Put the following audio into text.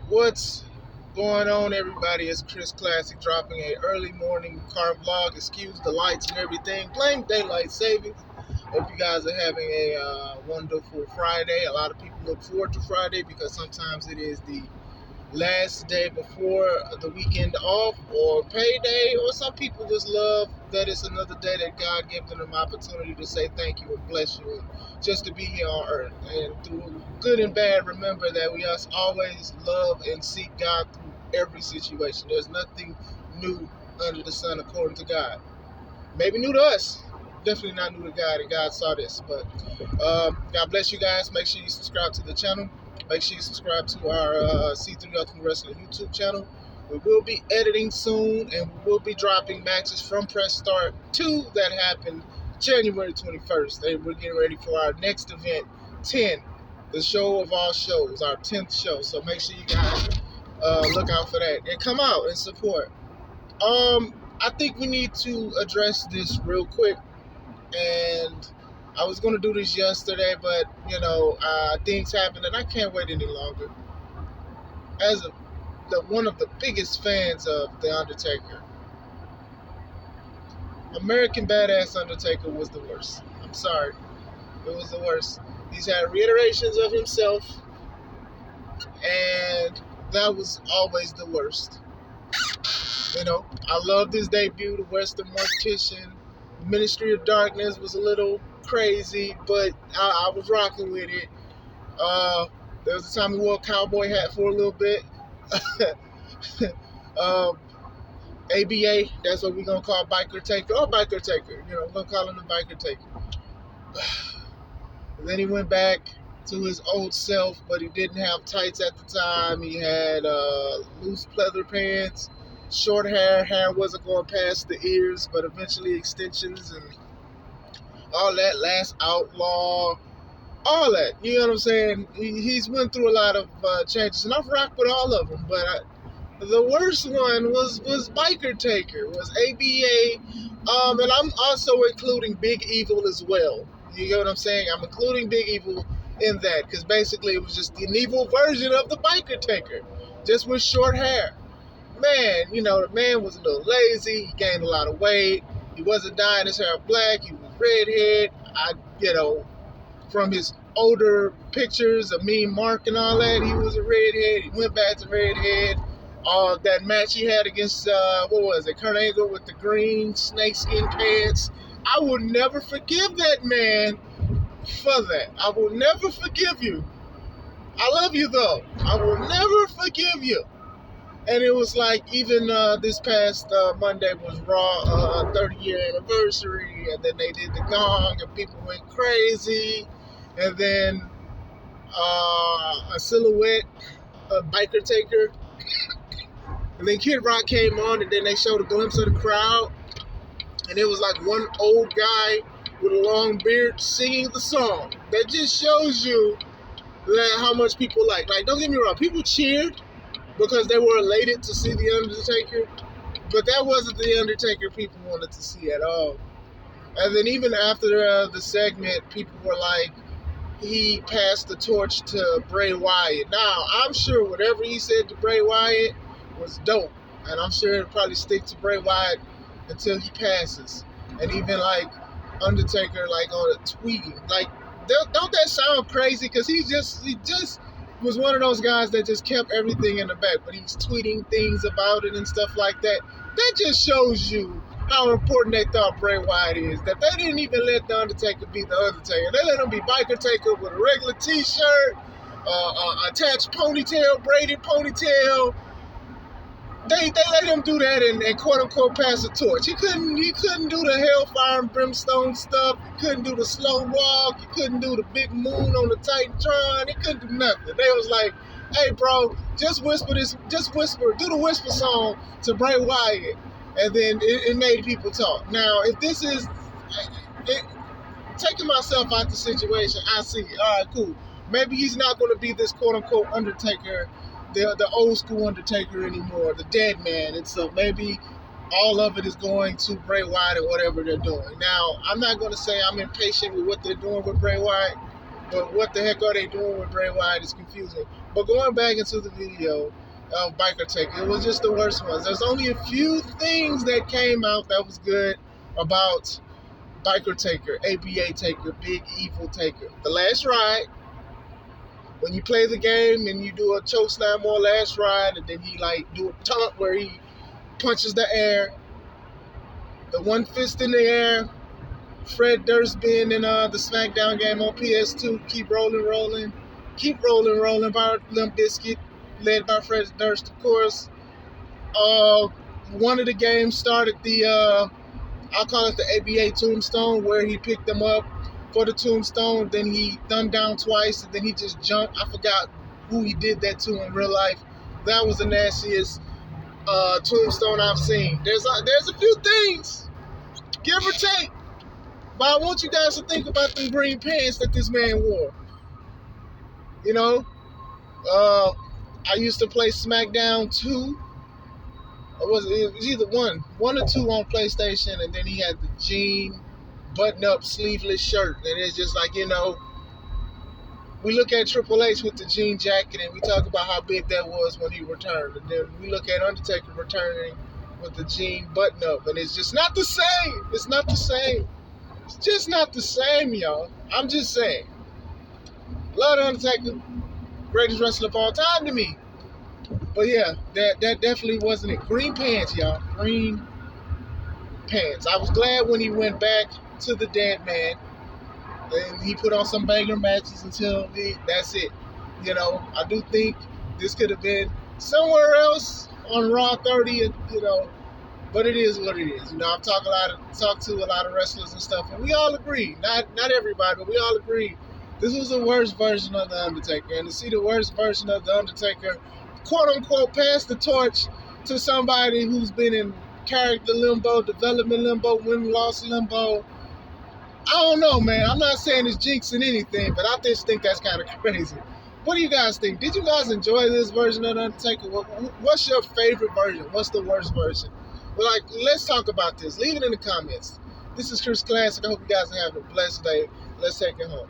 What's going on, everybody? It's Chris Classic dropping a early morning car vlog. Excuse the lights and everything. Blame daylight savings. Hope you guys are having a wonderful Friday. A lot of people look forward to Friday because sometimes it is the last day before the weekend off or payday, or some people just love that it's another day that God gives them an opportunity to say thank you and bless you and just to be here on earth. And through good and bad, remember that we must always love and seek God through every situation. There's nothing new under the sun according to God. Maybe new to us, definitely not new to God, and God saw this. But God bless you guys. Make sure you subscribe to the channel. Make sure you subscribe to our C3 Ultimate Wrestling YouTube channel. We will be editing soon, and we will be dropping matches from Press Start 2 that happened January 21st. And we're getting ready for our next event, 10, the show of all shows, our 10th show. So make sure you guys look out for that and come out and support. I think we need to address this real quick, and I was going to do this yesterday, but things happened, and I can't wait any longer. As one of the biggest fans of the Undertaker, American Badass Undertaker was the worst. I'm sorry, it was the worst. He's had reiterations of himself, and that was always the worst. I loved his debut, the Western Mortician. Ministry of Darkness was a little crazy, but I was rocking with it. There was a time he wore a cowboy hat for a little bit. ABA, that's what we're going to call Biker Taker, or Biker Taker. We're going to call him the Biker Taker. And then he went back to his old self, but he didn't have tights at the time. He had loose pleather pants, short hair wasn't going past the ears, but eventually extensions and all that. Last Outlaw, all that. You know what I'm saying? He's went through a lot of changes, and I've rocked with all of them. But the worst one was Biker Taker, was ABA, and I'm also including Big Evil as well. You get what I'm saying? I'm including Big Evil in that because basically it was just an evil version of the Biker Taker, just with short hair. Man, the man was a little lazy. He gained a lot of weight. He wasn't dyeing his hair black. He was redhead. From his older pictures of Mean Mark and all that, he was a redhead. He went back to redhead. That match he had against, Kurt Angle with the green snakeskin pants. I will never forgive that man for that. I will never forgive you. I love you, though. I will never forgive you. And it was like, even this past Monday was Raw 30-year anniversary, and then they did the gong, and people went crazy. And then a silhouette, a Biker Taker. And then Kid Rock came on, and then they showed a glimpse of the crowd. And it was like one old guy with a long beard singing the song. That just shows you how much people like. Like, don't get me wrong, people cheered because they were elated to see the Undertaker. But that wasn't the Undertaker people wanted to see at all. And then even after the segment, people were like, he passed the torch to Bray Wyatt. Now, I'm sure whatever he said to Bray Wyatt was dope. And I'm sure it'll probably stick to Bray Wyatt until he passes. And even like Undertaker, like on a tweeting, like, don't that sound crazy? Because he just was one of those guys that just kept everything in the back, but he's tweeting things about it and stuff like that. That just shows you how important they thought Bray Wyatt is, that they didn't even let The Undertaker be The Undertaker. They let him be Biker Taker with a regular t-shirt, attached ponytail, braided ponytail. They let him do that and quote-unquote pass the torch. He couldn't do the hellfire and brimstone stuff. He couldn't do the slow walk. He couldn't do the big moon on the Titantron. He couldn't do nothing. They was like, hey, bro, just whisper, do the whisper song to Bray Wyatt. And then it made people talk. Now, if this is taking myself out the situation, I see it. All right, cool. Maybe he's not going to be this quote-unquote Undertaker, the old school Undertaker anymore, the dead man. And so maybe all of it is going to Bray Wyatt or whatever they're doing. Now, I'm not going to say I'm impatient with what they're doing with Bray Wyatt. But what the heck are they doing with Bray Wyatt is confusing. But going back into the video of Biker Taker, it was just the worst ones. There's only a few things that came out that was good about Biker Taker, ABA Taker, Big Evil Taker. The Last Ride, when you play the game and you do a choke slam or Last Ride, and then he like do a taunt where he punches the air, the one fist in the air, Fred Durst being in the SmackDown game on PS2, Keep Rolling, Keep Rolling by Limp Bizkit, led by Fred Durst, of course. One of the games started the, I'll call it the ABA Tombstone, where he picked them up for the tombstone, then he thumbed down twice, and then he just jumped. I forgot who he did that to in real life. That was the nastiest tombstone I've seen. There's a few things, give or take. But I want you guys to think about the green pants that this man wore. You know, I used to play SmackDown 2. It was either one or two on PlayStation, and then he had the jean button-up sleeveless shirt. And it's just like, we look at Triple H with the jean jacket, and we talk about how big that was when he returned. And then we look at Undertaker returning with the jean button-up, and it's just not the same. It's not the same. It's just not the same, y'all. I'm just saying. Love the Undertaker. Greatest wrestler of all time to me. But yeah, that definitely wasn't it. Green pants, y'all. Green pants. I was glad when he went back to the Dead Man. And he put on some banger matches until that's it. I do think this could have been somewhere else on Raw 30, but it is what it is. I've talked to a lot of wrestlers and stuff, and we all agree. Not everybody, but we all agree. This was the worst version of the Undertaker, and to see the worst version of the Undertaker, quote unquote, pass the torch to somebody who's been in character limbo, development limbo, win-loss limbo. I don't know, man. I'm not saying it's jinxing anything, but I just think that's kind of crazy. What do you guys think? Did you guys enjoy this version of the Undertaker? What's your favorite version? What's the worst version? Well, let's talk about this. Leave it in the comments. This is Chris Classic. I hope you guys are having a blessed day. Let's take it home.